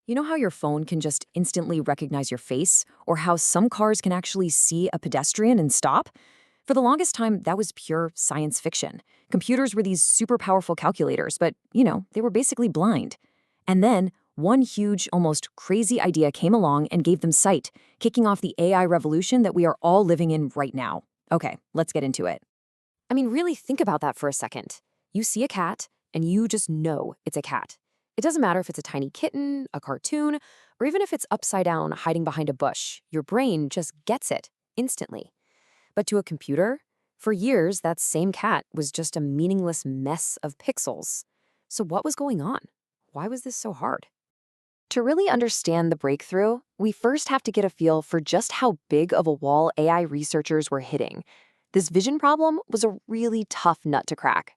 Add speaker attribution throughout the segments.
Speaker 1: You know how your phone can just instantly recognize your face? Or how some cars can actually see a pedestrian and stop? For the longest time, that was pure science fiction. Computers were these super powerful calculators, but, they were basically blind. And then, one huge, almost crazy idea came along and gave them sight, kicking off the AI revolution that we are all living in right now. Okay, let's get into it. I mean, really think about that for a second. You see a cat, and you just know it's a cat. It doesn't matter if it's a tiny kitten, a cartoon, or even if it's upside down hiding behind a bush. Your brain just gets it instantly. But to a computer, for years, that same cat was just a meaningless mess of pixels. So what was going on? Why was this so hard? To really understand the breakthrough, we first have to get a feel for just how big of a wall AI researchers were hitting. This vision problem was a really tough nut to crack.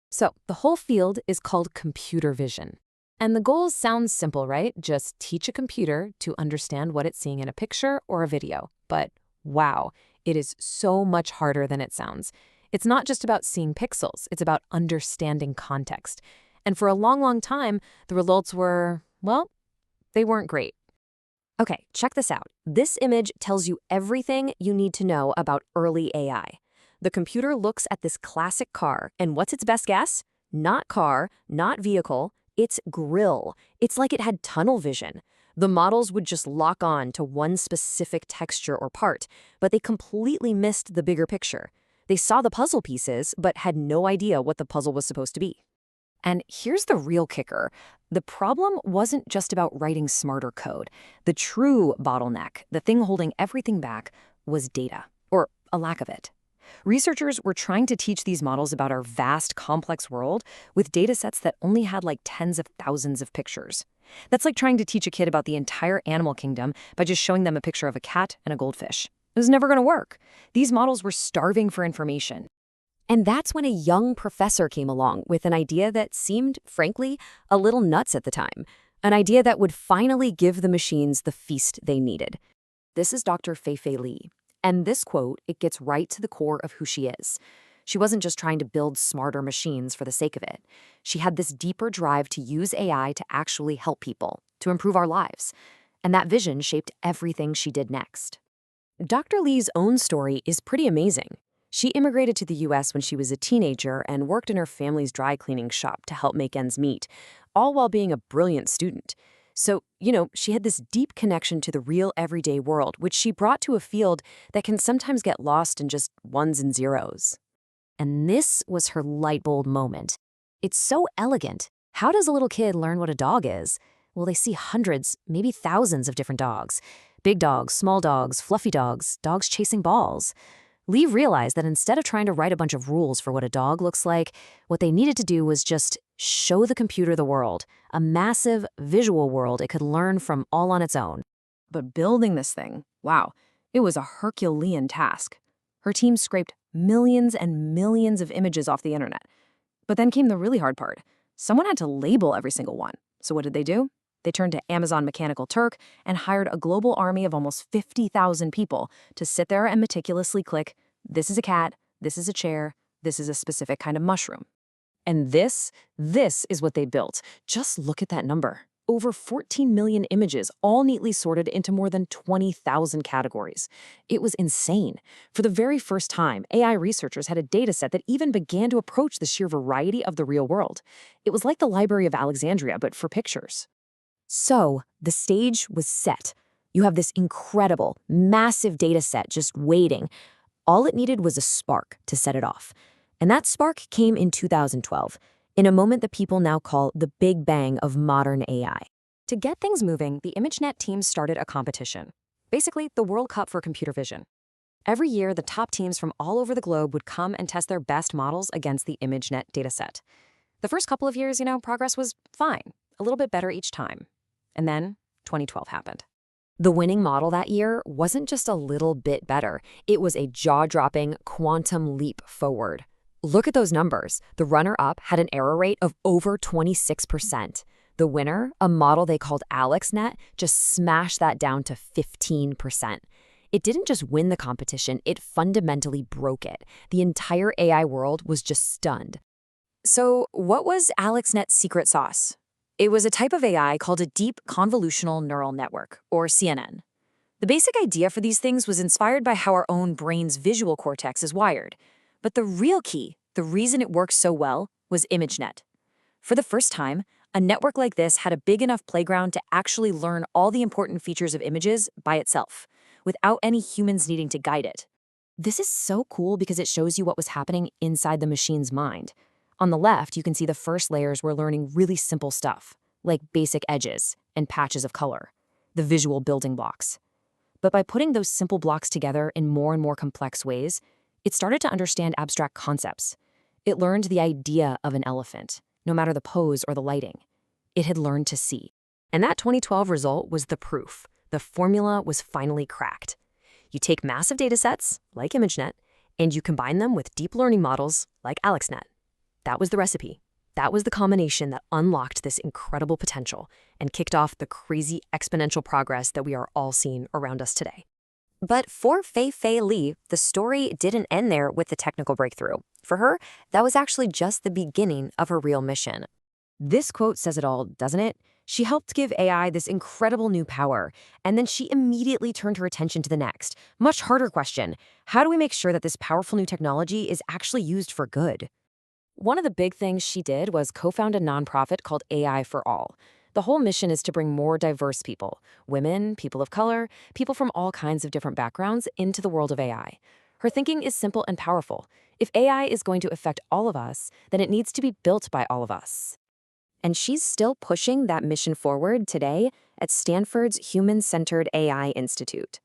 Speaker 1: So the whole field is called computer vision. And the goal sounds simple, right? Just teach a computer to understand what it's seeing in a picture or a video. But wow, it is so much harder than it sounds. It's not just about seeing pixels, it's about understanding context. And for a long, long time, the results were, well, they weren't great. Okay, check this out. This image tells you everything you need to know about early AI. The computer looks at this classic car, and what's its best guess? Not car, not vehicle, it's grill. It's like it had tunnel vision. The models would just lock on to one specific texture or part, but they completely missed the bigger picture. They saw the puzzle pieces, but had no idea what the puzzle was supposed to be. And here's the real kicker. The problem wasn't just about writing smarter code. The true bottleneck, the thing holding everything back, was data, or a lack of it. Researchers were trying to teach these models about our vast, complex world with datasets that only had like tens of thousands of pictures. That's like trying to teach a kid about the entire animal kingdom by just showing them a picture of a cat and a goldfish. It was never going to work. These models were starving for information. And that's when a young professor came along with an idea that seemed, frankly, a little nuts at the time. An idea that would finally give the machines the feast they needed. This is Dr. Fei-Fei Li. And this quote, it gets right to the core of who she is. She wasn't just trying to build smarter machines for the sake of it. She had this deeper drive to use AI to actually help people, to improve our lives. And that vision shaped everything she did next. Dr. Li's own story is pretty amazing. She immigrated to the US when she was a teenager and worked in her family's dry cleaning shop to help make ends meet, all while being a brilliant student. So, she had this deep connection to the real everyday world, which she brought to a field that can sometimes get lost in just ones and zeros. And this was her light bulb moment. It's so elegant. How does a little kid learn what a dog is? Well, they see hundreds, maybe thousands of different dogs. Big dogs, small dogs, fluffy dogs, dogs chasing balls. Lee realized that instead of trying to write a bunch of rules for what a dog looks like, what they needed to do was just show the computer the world, a massive visual world it could learn from all on its own. But building this thing, wow, it was a Herculean task. Her team scraped millions and millions of images off the internet. But then came the really hard part. Someone had to label every single one. So what did they do? They turned to Amazon Mechanical Turk and hired a global army of almost 50,000 people to sit there and meticulously click, this is a cat, this is a chair, this is a specific kind of mushroom. And this is what they built. Just look at that number. Over 14 million images, all neatly sorted into more than 20,000 categories. It was insane. For the very first time, AI researchers had a dataset that even began to approach the sheer variety of the real world. It was like the Library of Alexandria, but for pictures. So, the stage was set. You have this incredible, massive data set just waiting. All it needed was a spark to set it off. And that spark came in 2012, in a moment that people now call the Big Bang of modern AI. To get things moving, the ImageNet team started a competition. Basically, the World Cup for computer vision. Every year, the top teams from all over the globe would come and test their best models against the ImageNet dataset. The first couple of years, progress was fine, a little bit better each time. And then 2012 happened. The winning model that year wasn't just a little bit better. It was a jaw-dropping quantum leap forward. Look at those numbers. The runner-up had an error rate of over 26%. The winner, a model they called AlexNet, just smashed that down to 15%. It didn't just win the competition, it fundamentally broke it. The entire AI world was just stunned. So what was AlexNet's secret sauce? It was a type of AI called a deep convolutional neural network, or CNN. The basic idea for these things was inspired by how our own brain's visual cortex is wired. But the real key, the reason it works so well, was ImageNet. For the first time, a network like this had a big enough playground to actually learn all the important features of images by itself, without any humans needing to guide it. This is so cool because it shows you what was happening inside the machine's mind. On the left, you can see the first layers were learning really simple stuff, like basic edges and patches of color, the visual building blocks. But by putting those simple blocks together in more and more complex ways, it started to understand abstract concepts. It learned the idea of an elephant, no matter the pose or the lighting. It had learned to see. And that 2012 result was the proof. The formula was finally cracked. You take massive datasets, like ImageNet, and you combine them with deep learning models, like AlexNet. That was the recipe. That was the combination that unlocked this incredible potential and kicked off the crazy exponential progress that we are all seeing around us today. But for Fei-Fei Li, the story didn't end there with the technical breakthrough. For her, that was actually just the beginning of her real mission. This quote says it all, doesn't it? She helped give AI this incredible new power, and then she immediately turned her attention to the next, much harder question. How do we make sure that this powerful new technology is actually used for good? One of the big things she did was co-found a nonprofit called AI for All. The whole mission is to bring more diverse people, women, people of color, people from all kinds of different backgrounds, into the world of AI. Her thinking is simple and powerful. If AI is going to affect all of us, then it needs to be built by all of us. And she's still pushing that mission forward today at Stanford's Human-Centered AI Institute.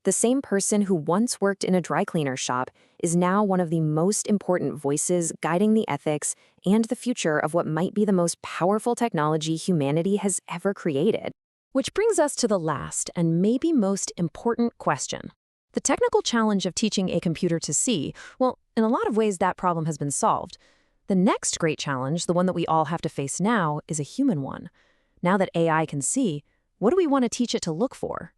Speaker 1: The same person who once worked in a dry cleaner shop is now one of the most important voices guiding the ethics and the future of what might be the most powerful technology humanity has ever created. Which brings us to the last and maybe most important question. The technical challenge of teaching a computer to see, well, in a lot of ways that problem has been solved. The next great challenge, the one that we all have to face now, is a human one. Now that AI can see, what do we want to teach it to look for?